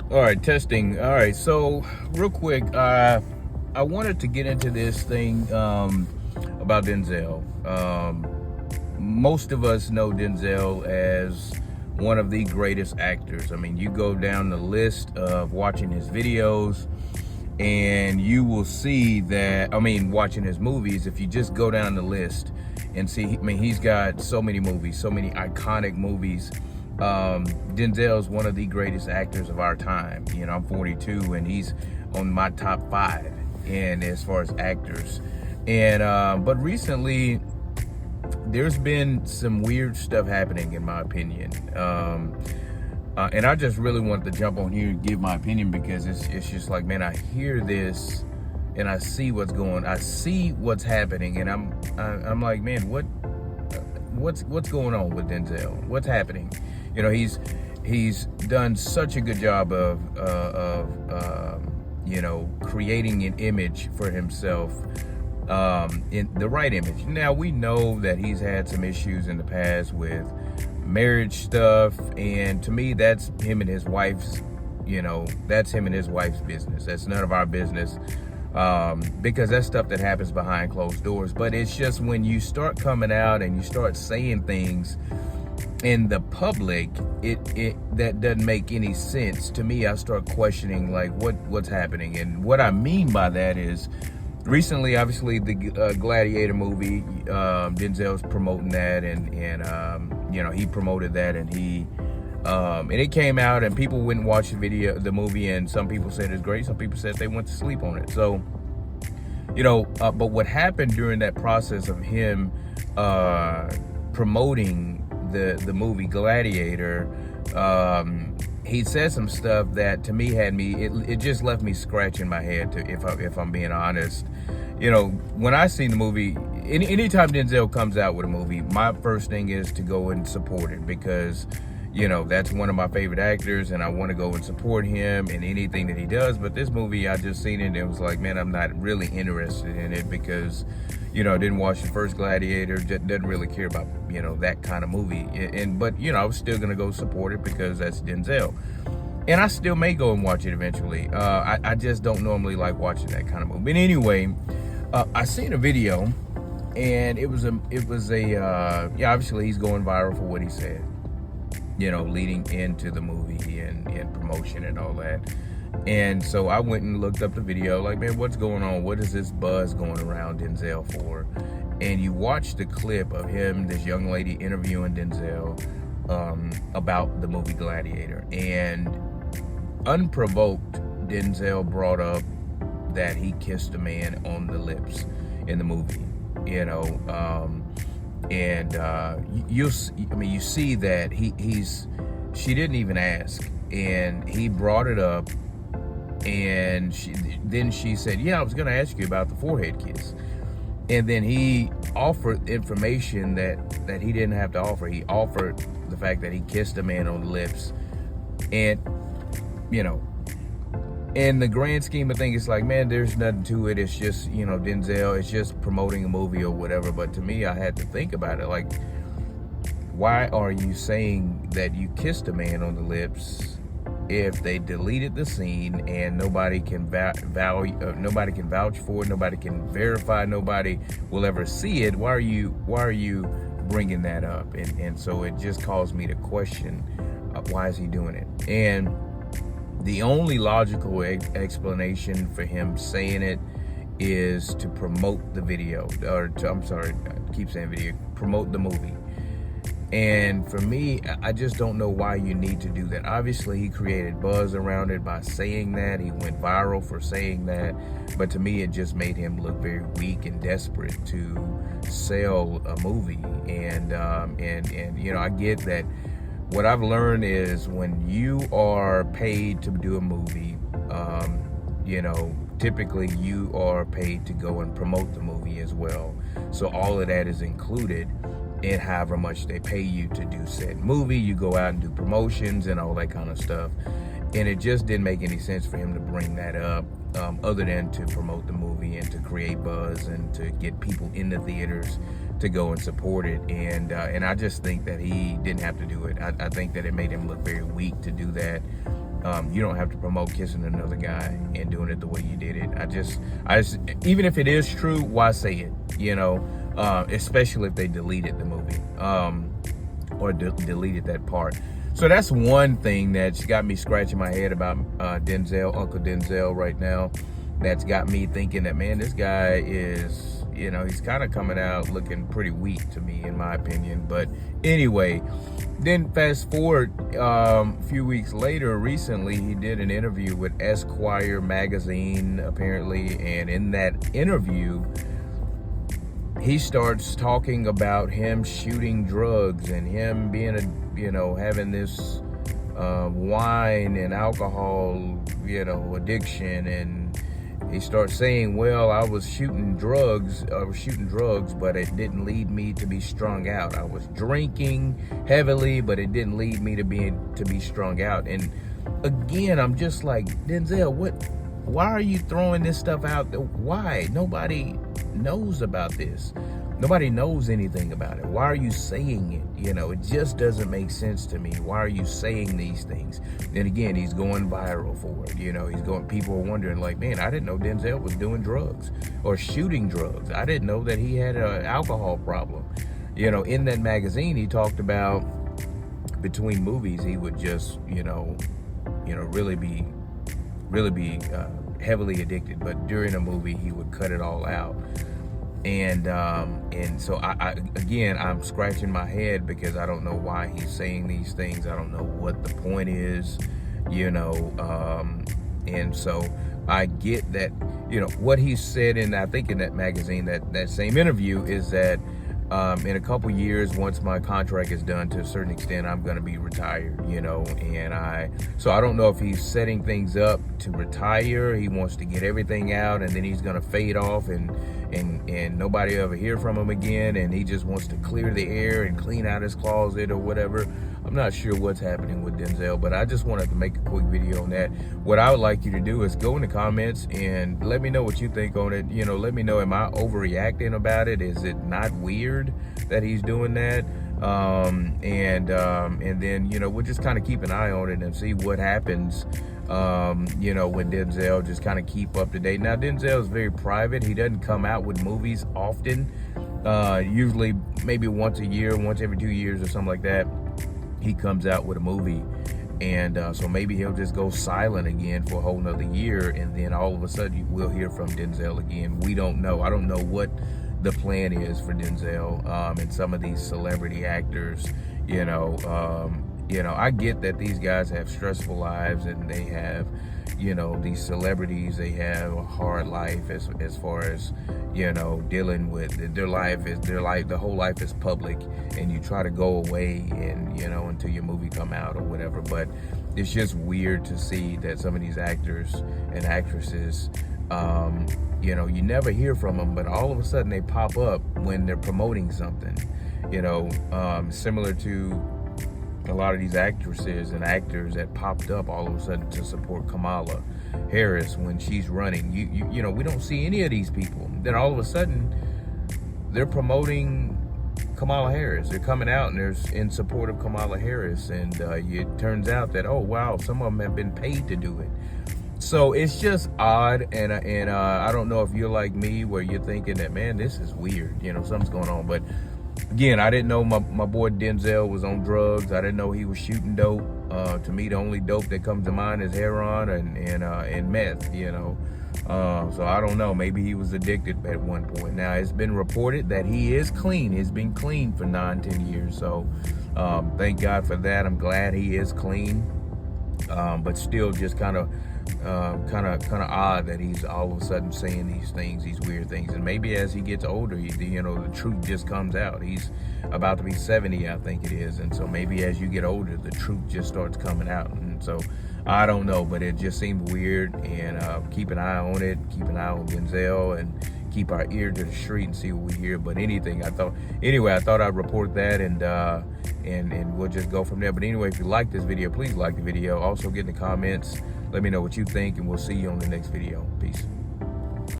All right, testing. All right, so real quick, I wanted to get into this thing about Denzel. Most of us know Denzel as one of the greatest actors. I mean, you go down the list of watching his videos, and you will see that, I mean, watching his movies, if you just go down the list and see, I mean, he's got so many movies, so many iconic movies. Denzel's one of the greatest actors of our time. You know, I'm 42 and he's on my top 5 and as far as actors. And but recently there's been some weird stuff happening, in my opinion. And I just really wanted to jump on here and give my opinion, because it's just like, man, I hear this and I see what's happening, and I'm like, man, what's going on with Denzel? What's happening? You know, he's done such a good job of you know, creating an image for himself, in the right image. Now, we know that he's had some issues in the past with marriage stuff, and to me, that's him and his wife's, you know, that's him and his wife's business. That's none of our business, because that's stuff that happens behind closed doors. But it's just when you start coming out and you start saying things in the public, that doesn't make any sense to me. I start questioning, like, what's happening. And what I mean by that is, recently, obviously, the Gladiator movie, Denzel's promoting that, and you know, he promoted that, and and it came out, and people went and watched the movie, and some people said it's great, some people said they went to sleep on it. So, you know, but what happened during that process of him promoting the movie Gladiator, he said some stuff that to me it just left me scratching my head, if I'm being honest. You know, when I seen the movie, anytime Denzel comes out with a movie, my first thing is to go and support it, because, you know, that's one of my favorite actors, and I want to go and support him in anything that he does. But this movie, I just seen it, and it was like, man, I'm not really interested in it, because, you know, I didn't watch the first Gladiator, doesn't really care about, you know, that kind of movie. But, you know, I was still going to go support it because that's Denzel. And I still may go and watch it eventually. I just don't normally like watching that kind of movie. But anyway, I seen a video, and it was a yeah, obviously he's going viral for what he said, you know, leading into the movie and promotion and all that. And so I went and looked up the video, like, man, what's going on? What is this buzz going around Denzel for? And you watch the clip of him, this young lady interviewing Denzel about the movie Gladiator. And unprovoked, Denzel brought up that he kissed a man on the lips in the movie, you know. You see that she didn't even ask, and he brought it up, and then she said, yeah, I was gonna ask you about the forehead kiss. And then he offered information that he didn't have to offer. He offered the fact that he kissed a man on the lips. And, you know, in the grand scheme of things, it's like, man, there's nothing to it. It's just, you know, Denzel, it's just promoting a movie or whatever. But to me, I had to think about it. Like, why are you saying that you kissed a man on the lips if they deleted the scene and nobody can nobody can vouch for it, nobody can verify, nobody will ever see it? Why are you bringing that up? And so it just caused me to question, why is he doing it? And the only logical explanation for him saying it is to promote the video, I keep saying video, promote the movie. And for me, I just don't know why you need to do that. Obviously, he created buzz around it by saying that. He went viral for saying that. But to me, it just made him look very weak and desperate to sell a movie. And you know, I get that. What I've learned is when you are paid to do a movie, you know, typically you are paid to go and promote the movie as well. So all of that is included in however much they pay you to do said movie. You go out and do promotions and all that kind of stuff. And it just didn't make any sense for him to bring that up, other than to promote the movie and to create buzz and to get people in the theaters to go and support it. And I just think that he didn't have to do it. I think that it made him look very weak to do that. You don't have to promote kissing another guy and doing it the way you did it. I just, even if it is true, why say it? You know, especially if they deleted the movie, or deleted that part. So that's one thing that's got me scratching my head about Denzel, Uncle Denzel right now. That's got me thinking that, man, this guy is, you know, he's kind of coming out looking pretty weak to me, in my opinion. But anyway, then fast forward a few weeks later, recently, he did an interview with Esquire magazine, apparently. And in that interview, he starts talking about him shooting drugs and him being having this wine and alcohol, addiction. And he starts saying, well, I was shooting drugs, but it didn't lead me to be strung out. I was drinking heavily, but it didn't lead me to be strung out. And again, I'm just like, Denzel, why are you throwing this stuff out? Why? Nobody knows about this. Nobody knows anything about it. Why are you saying it? It just doesn't make sense to me. Why are you saying these things? Then again, he's going viral for it. People are wondering, like, man, I didn't know Denzel was doing drugs or shooting drugs. I didn't know that he had an alcohol problem. In that magazine, he talked about between movies, he would just, really be heavily addicted, but during a movie he would cut it all out. And so I'm scratching my head because I don't know why he's saying these things. I don't know what the point is, and so I get that, what he said, and I think in that magazine, that same interview, is that in a couple years, once my contract is done to a certain extent, I'm going to be retired, so I don't know if he's setting things up to retire. He wants to get everything out, and then he's going to fade off and nobody ever hear from him again, and he just wants to clear the air and clean out his closet or whatever. I'm not sure what's happening with Denzel, but I just wanted to make a quick video on that. What I would like you to do is go in the comments and let me know what you think on it. Let me know, am I overreacting about it? Is it not weird that he's doing that? And then, we'll just kind of keep an eye on it and see what happens, when Denzel, just kind of keep up to date. Now, Denzel is very private. He doesn't come out with movies often, usually maybe once a year, once every 2 years or something like that. He comes out with a movie, and so maybe he'll just go silent again for a whole nother year, and then all of a sudden we'll hear from Denzel again. We don't know. I don't know what the plan is for Denzel and some of these celebrity actors. I get that these guys have stressful lives, and they have, these celebrities, they have a hard life as far as, dealing with their life. The whole life is public, and you try to go away and, until your movie come out or whatever. But it's just weird to see that some of these actors and actresses, you never hear from them, but all of a sudden they pop up when they're promoting something, similar to a lot of these actresses and actors that popped up all of a sudden to support Kamala Harris when she's running. We don't see any of these people. Then all of a sudden they're promoting Kamala Harris. They're coming out and they're in support of Kamala Harris, and it turns out that, oh wow, some of them have been paid to do it. So it's just odd, and I don't know if you're like me, where you're thinking that, man, this is weird, something's going on. But again, I didn't know my boy Denzel was on drugs. I didn't know he was shooting dope. To me, the only dope that comes to mind is heroin and meth, so I don't know. Maybe he was addicted at one point. Now, it's been reported that he is clean. He's been clean for 9-10 years. So thank God for that. I'm glad he is clean. But still just kind of odd that he's all of a sudden saying these things, these weird things. And maybe as he gets older, the truth just comes out. He's about to be 70, I think it is. And so maybe as you get older, the truth just starts coming out. And so I don't know, but it just seemed weird. And keep an eye on it. Keep an eye on Denzel, and keep our ear to the street and see what we hear. But I thought I'd report that, and we'll just go from there. But anyway, if you like this video, please like the video. Also get in the comments. Let me know what you think, and we'll see you on the next video. Peace.